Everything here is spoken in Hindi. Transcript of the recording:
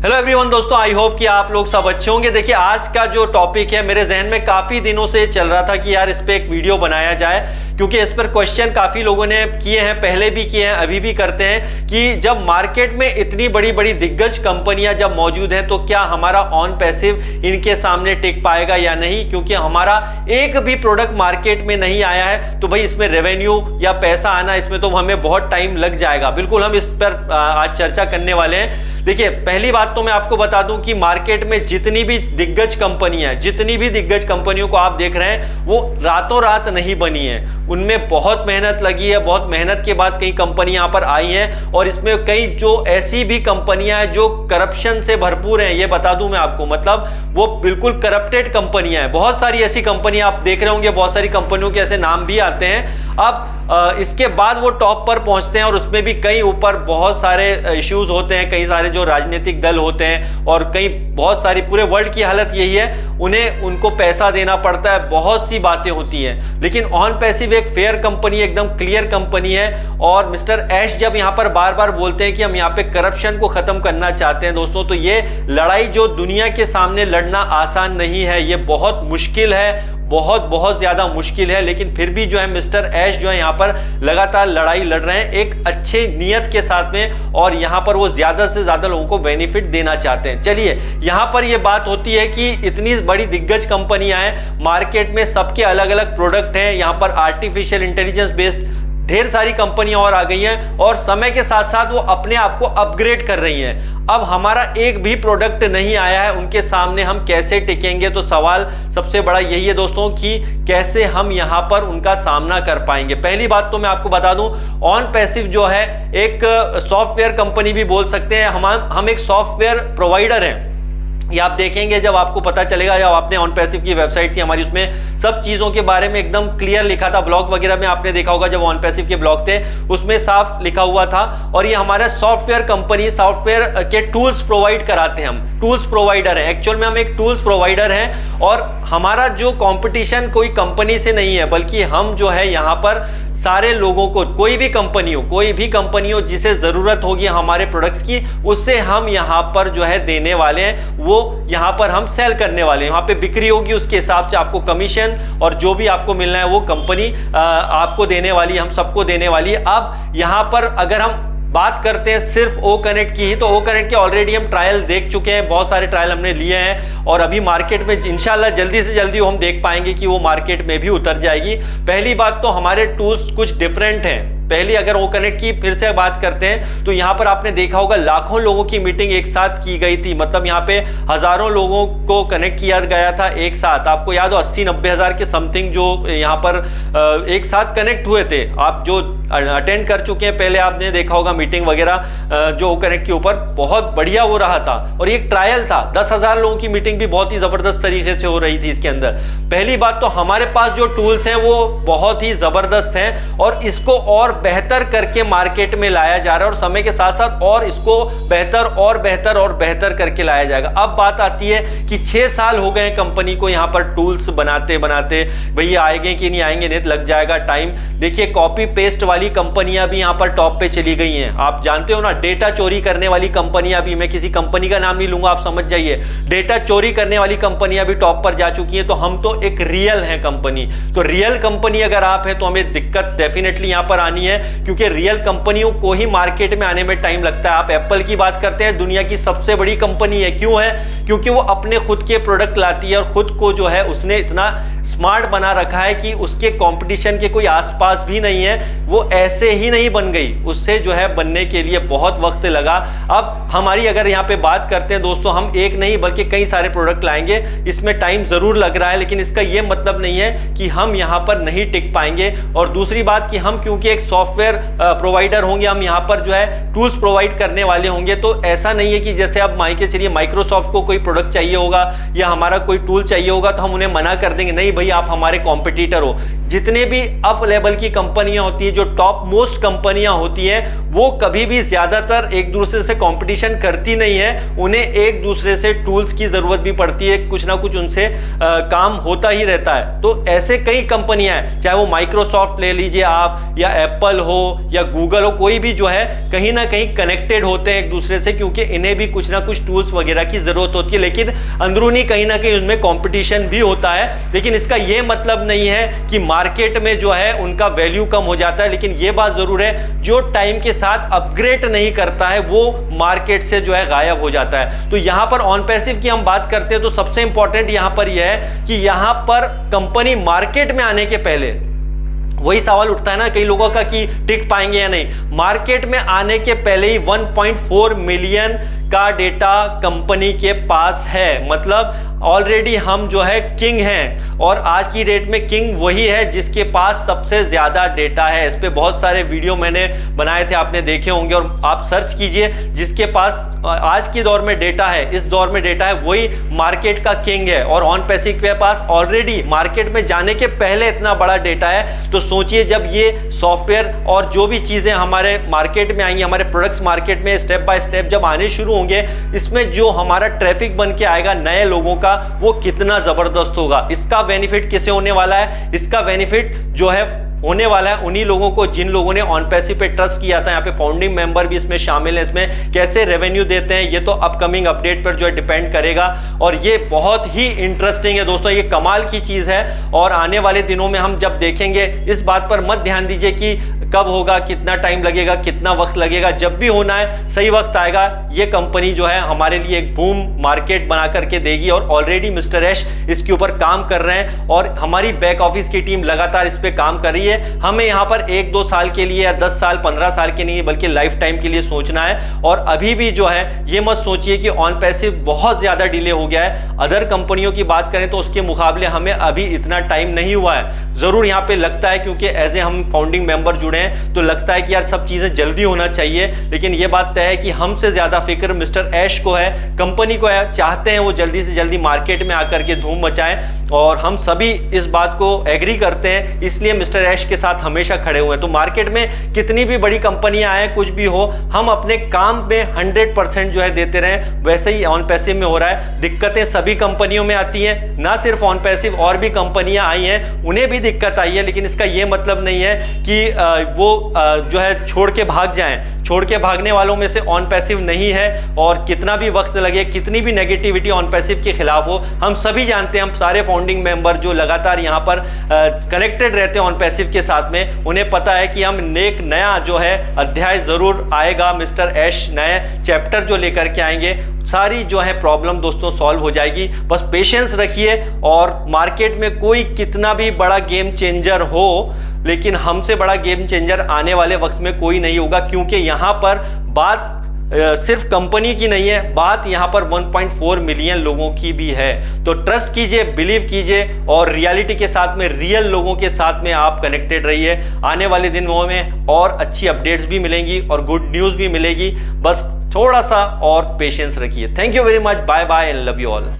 हेलो एवरीवन दोस्तों, आई होप कि आप लोग सब अच्छे होंगे। देखिए आज का जो टॉपिक है मेरे जहन में काफी दिनों से चल रहा था कि यार इस पे एक वीडियो बनाया जाए, क्योंकि इस पर क्वेश्चन काफी लोगों ने किए हैं, पहले भी किए हैं, अभी भी करते हैं कि जब मार्केट में इतनी बड़ी बड़ी दिग्गज कंपनियां जब मौजूद हैं तो क्या हमारा ऑन पैसिव इनके सामने टिक पाएगा या नहीं, क्योंकि हमारा एक भी प्रोडक्ट मार्केट में नहीं आया है तो भाई इसमें रेवेन्यू या पैसा आना इसमें तो हमें बहुत टाइम लग जाएगा। बिल्कुल हम इस पर आज चर्चा करने वाले हैं। देखिए पहली बात तो मैं आपको बता दूं कि मार्केट में जितनी भी दिग्गज कंपनियां हैं, जितनी भी दिग्गज कंपनियों को आप देख रहे हैं वो रातों रात नहीं बनी है, उनमें बहुत मेहनत लगी है। बहुत मेहनत के बाद कई कंपनियां यहां पर आई हैं और इसमें कई जो ऐसी भी कंपनियां हैं जो करप्शन से भरपूर हैं, ये बता दूं मैं आपको, मतलब वो बिल्कुल करप्टेड कंपनियां हैं। बहुत सारी ऐसी कंपनियां आप देख रहे होंगे, बहुत सारी कंपनियों के ऐसे नाम भी आते हैं। अब इसके बाद वो टॉप पर पहुंचते हैं और उसमें भी कई ऊपर बहुत सारे इश्यूज होते हैं, कई सारे जो राजनीतिक दल होते हैं और कई बहुत सारी, पूरे वर्ल्ड की हालत यही है, उनको पैसा देना पड़ता है, बहुत सी बातें होती हैं। लेकिन ऑन पैसिव एक फेयर कंपनी, एकदम क्लियर कंपनी है। और मिस्टर ऐश जब यहां पर बार बार बोलते हैं कि हम यहां पे करप्शन को खत्म करना चाहते हैं दोस्तों, तो ये लड़ाई जो दुनिया के सामने लड़ना आसान नहीं है, ये बहुत मुश्किल है, बहुत ज्यादा मुश्किल है। लेकिन फिर भी जो है मिस्टर ऐश जो है यहां पर लगातार लड़ाई लड़ रहे हैं एक अच्छे नियत के साथ में, और यहां पर वो ज्यादा से ज्यादा लोगों को बेनिफिट देना चाहते हैं। चलिए यहां पर ये बात होती है कि इतनी बड़ी दिग्गज कंपनियां हैं मार्केट में, सबके अलग अलग प्रोडक्ट हैं, यहां पर आर्टिफिशियल इंटेलिजेंस बेस्ड ढेर सारी कंपनियां और आ गई हैं और समय के साथ साथ वो अपने आप को अपग्रेड कर रही हैं। अब हमारा एक भी प्रोडक्ट नहीं आया है, उनके सामने हम कैसे टिकेंगे? तो सवाल सबसे बड़ा यही है दोस्तों कि कैसे हम यहां पर उनका सामना कर पाएंगे। पहली बात तो मैं आपको बता दूं, ऑन पैसिव जो है एक सॉफ्टवेयर कंपनी भी बोल सकते हैं, हम एक सॉफ्टवेयर प्रोवाइडर हैं। ये आप देखेंगे जब आपको पता चलेगा, जब आपने ऑन पैसिव की वेबसाइट थी हमारी, उसमें सब चीजों के बारे में एकदम क्लियर लिखा था। ब्लॉग वगैरह में आपने देखा होगा, जब ऑन पैसिव के ब्लॉग थे उसमें साफ लिखा हुआ था। और ये हमारा सॉफ्टवेयर कंपनी, सॉफ्टवेयर के टूल्स प्रोवाइड कराते हैं, हम टूल्स प्रोवाइडर हैं। एक्चुअल में हम एक टूल्स प्रोवाइडर हैं और हमारा जो कंपटीशन कोई कंपनी से नहीं है, बल्कि हम जो है यहाँ पर सारे लोगों को, कोई भी कंपनी हो जिसे जरूरत होगी हमारे प्रोडक्ट्स की, उससे हम यहाँ पर जो है देने वाले हैं, वो यहां पर हम सेल करने वाले हैं। वहां पे बिक्री होगी, उसके हिसाब से आपको कमीशन और जो भी आपको मिलना है वो कंपनी आपको देने वाली है, हम सबको देने वाली है। अब यहां पर अगर हम बात करते हैं सिर्फ ओ कनेक्ट की ही, तो ओ कनेक्ट के ऑलरेडी हम ट्रायल देख चुके हैं, बहुत सारे ट्रायल हमने लिए हैं और अभी मार्केट में इंशाल्लाह जल्दी से जल्दी हम देख पाएंगे कि वो मार्केट में भी उतर जाएगी। पहली बात तो हमारे टूल्स कुछ डिफरेंट हैं। पहली अगर ओ कनेक्ट की फिर से बात करते हैं तो यहां पर आपने देखा होगा लाखों लोगों की मीटिंग एक साथ की गई थी, मतलब यहां पे हजारों लोगों को कनेक्ट किया गया था एक साथ। आपको याद हो 80-90 हजार के समथिंग जो यहां पर एक साथ कनेक्ट हुए थे। आप जो अटेंड कर चुके हैं पहले आपने देखा होगा मीटिंग वगैरह जो ओ कनेक्ट के ऊपर, बहुत बढ़िया वो रहा था और एक ट्रायल था। 10,000 लोगों की मीटिंग भी बहुत ही जबरदस्त तरीके से हो रही थी इसके अंदर। पहली बात तो हमारे पास जो टूल्स हैं वो बहुत ही जबरदस्त हैं और इसको और बेहतर करके मार्केट में लाया जा रहा है और समय के साथ साथ और इसको बेहतर करके लाया जाएगा। अब बात आती है कि 6 साल हो गए कंपनी को यहां पर टूल्स बनाते भैया आएंगे कि नहीं आएंगे, नहीं लग जाएगा टाइम। देखिए कॉपी पेस्ट वाली कंपनियां भी यहां पर टॉप पे चली गई हैं। आप जानते हो ना, डेटा चोरी करने वाली कंपनियां भी, मैं किसी कंपनी का नाम नहीं लूंगा, आप समझ जाइए, डेटा चोरी करने वाली कंपनियां भी टॉप पर जा चुकी हैं। तो हम तो एक रियल है कंपनी, तो रियल कंपनी अगर आप है तो हमें दिक्कत डेफिनेटली यहां पर आनी है, क्योंकि रियल कंपनियों को ही मार्केट में आने में टाइम लगता है। आप एप्पल की बात करते हैं, दुनिया की सबसे बड़ी कंपनी है, क्यों है? क्योंकि वो अपने खुद के प्रोडक्ट लाती है और खुद को जो है उसने इतना स्मार्ट बना रखा है कि उसके कंपटीशन के कोई आसपास भी नहीं है। वो ऐसे ही नहीं बन गई, उससे जो है बनने के लिए बहुत वक्त लगा। अब हमारी अगर यहाँ पे बात करते हैं दोस्तों, हम एक नहीं बल्कि कई सारे प्रोडक्ट लाएंगे, इसमें टाइम जरूर लग रहा है, लेकिन इसका ये मतलब नहीं है कि हम यहाँ पर नहीं टिक पाएंगे। और दूसरी बात कि हम क्योंकि एक सॉफ्टवेयर प्रोवाइडर होंगे, हम यहाँ पर जो है टूल्स प्रोवाइड करने वाले होंगे, तो ऐसा नहीं है कि जैसे अब मान के चलिए माइक्रोसॉफ्ट को कोई प्रोडक्ट चाहिए होगा या हमारा कोई टूल चाहिए होगा तो हम उन्हें मना कर देंगे, नहीं भाई आप हमारे कॉम्पिटिटर हो। जितने भी अप लेवल की कंपनियां होती है जो टॉप मोस्ट कंपनियां होती हैं वो कभी भी ज्यादातर एक दूसरे से कंपटीशन करती नहीं है, उन्हें एक दूसरे से टूल्स की जरूरत भी पड़ती है, कुछ ना कुछ उनसे काम होता ही रहता है। तो ऐसे कई कंपनियां हैं, चाहे वो माइक्रोसॉफ्ट ले लीजिए आप, या एप्पल हो या गूगल हो, कोई भी जो है कहीं ना कहीं कनेक्टेड होते हैं एक दूसरे से, क्योंकि इन्हें भी कुछ ना कुछ टूल्स वगैरह की जरूरत होती है, लेकिन अंदरूनी कहीं ना कहीं उनमें कंपटीशन भी होता है। लेकिन इसका यह मतलब नहीं है कि मार्केट में जो है उनका वैल्यू कम हो जाता है, लेकिन यह बात जरूर है जो टाइम के साथ अपग्रेड नहीं करता है वो मार्केट से जो है गायब हो जाता है। तो यहां पर ऑन पैसिव की हम बात करते हैं तो सबसे इंपॉर्टेंट यहां पर यह है कि यहां पर कंपनी मार्केट में आने के पहले वही सवाल उठता है ना कई लोगों का कि टिक पाएंगे या नहीं। मार्केट में आने के पहले ही 1.4 मिलियन का डेटा कंपनी के पास है, मतलब ऑलरेडी हम जो है किंग हैं, और आज की डेट में किंग वही है जिसके पास सबसे ज्यादा डेटा है। इस पे बहुत सारे वीडियो मैंने बनाए थे, आपने देखे होंगे, और आप सर्च कीजिए, जिसके पास आज के दौर में डेटा है, इस दौर में डेटा है, वही मार्केट का किंग है। और ऑन पैसिव के पास ऑलरेडी मार्केट में जाने के पहले इतना बड़ा डेटा है। तो सोचिए जब ये सॉफ्टवेयर और जो भी चीजें हमारे मार्केट में आएंगी, हमारे प्रोडक्ट्स मार्केट में स्टेप बाय स्टेप जब आने शुरू होंगे, इसमें जो हमारा ट्रैफिक बन के आएगा नए लोगों का, वो कितना जबरदस्त होगा। इसका बेनिफिट किसे होने वाला है? इसका बेनिफिट जो है होने वाला है उन्हीं लोगों को जिन लोगों ने ऑन पैसिव पे ट्रस्ट किया था। यहाँ पे फाउंडिंग मेंबर भी इसमें शामिल है। इसमें कैसे रेवेन्यू देते हैं ये तो अपकमिंग अपडेट पर जो है डिपेंड करेगा, और ये बहुत ही इंटरेस्टिंग है दोस्तों, ये कमाल की चीज है। और आने वाले दिनों में हम जब देखेंगे, इस बात पर मत ध्यान दीजिए कि कब होगा, कितना टाइम लगेगा, कितना वक्त लगेगा, जब भी होना है सही वक्त आएगा। ये कंपनी जो है हमारे लिए एक बूम मार्केट बना करके देगी, और ऑलरेडी मिस्टर ऐश इसके ऊपर काम कर रहे हैं, और हमारी बैक ऑफिस की टीम लगातार इस पे काम कर रही है। हमें यहां पर 1-2 साल के लिए या 10 साल 15 साल के नहीं बल्कि लाइफ टाइम के लिए सोचना है। और अभी भी जो है ये मत सोचिए कि ऑन पैसिव बहुत ज्यादा डिले हो गया है। अदर कंपनियों की बात करें तो उसके मुकाबले हमें अभी इतना टाइम नहीं हुआ है। जरूर यहां पे लगता है क्योंकि एज ए हम फाउंडिंग मेंबर जुड़े हैं तो लगता है कि यार सब चीजें जल्दी होना चाहिए, लेकिन ये बात तय है कि हमसे ज्यादा फिक्र मिस्टर ऐश को है, कंपनी को है। चाहते हैं वो जल्दी से जल्दी मार्केट में आकर के धूम मचाएं, और हम सभी इस बात को एग्री करते हैं, इसलिए मिस्टर ऐश के साथ हमेशा खड़े हुए हैं। तो मार्केट में कितनी भी बड़ी कंपनियां आए, कुछ भी हो, हम अपने काम में 100% जो है देते रहें। वैसे ही ऑन पैसिव में हो रहा है। दिक्कतें सभी कंपनियों में आती हैं, ना सिर्फ ऑन पैसिव, और भी कंपनियां आई हैं उन्हें भी दिक्कत आई है, लेकिन इसका यह मतलब नहीं है कि वो जो है छोड़ के भाग जाएं। छोड़ के भागने वालों में से ऑन पैसिव नहीं है, और कितना भी वक्त लगे, कितनी भी नेगेटिविटी ऑन पैसिव के खिलाफ हो, हम सभी जानते हैं, हम सारे फाउंडिंग मेंबर जो लगातार यहां पर कनेक्टेड रहते हैं ऑन पैसिव के साथ में, उन्हें पता है कि हम एक नया जो है अध्याय जरूर आएगा। मिस्टर ऐश नए चैप्टर जो लेकर के आएंगे, सारी जो है प्रॉब्लम दोस्तों सॉल्व हो जाएगी। बस पेशेंस रखिए, और मार्केट में कोई कितना भी बड़ा गेम चेंजर हो, लेकिन हमसे बड़ा गेम चेंजर आने वाले वक्त में कोई नहीं होगा, क्योंकि यहां पर बात सिर्फ कंपनी की नहीं है, बात यहां पर 1.4 मिलियन लोगों की भी है। तो ट्रस्ट कीजिए, बिलीव कीजिए, और रियलिटी के साथ में, रियल लोगों के साथ में आप कनेक्टेड रहिए। आने वाले दिनों में और अच्छी अपडेट्स भी मिलेंगी और गुड न्यूज़ भी मिलेगी। बस थोड़ा सा और पेशेंस रखिए। Thank you very much, bye bye and love you all.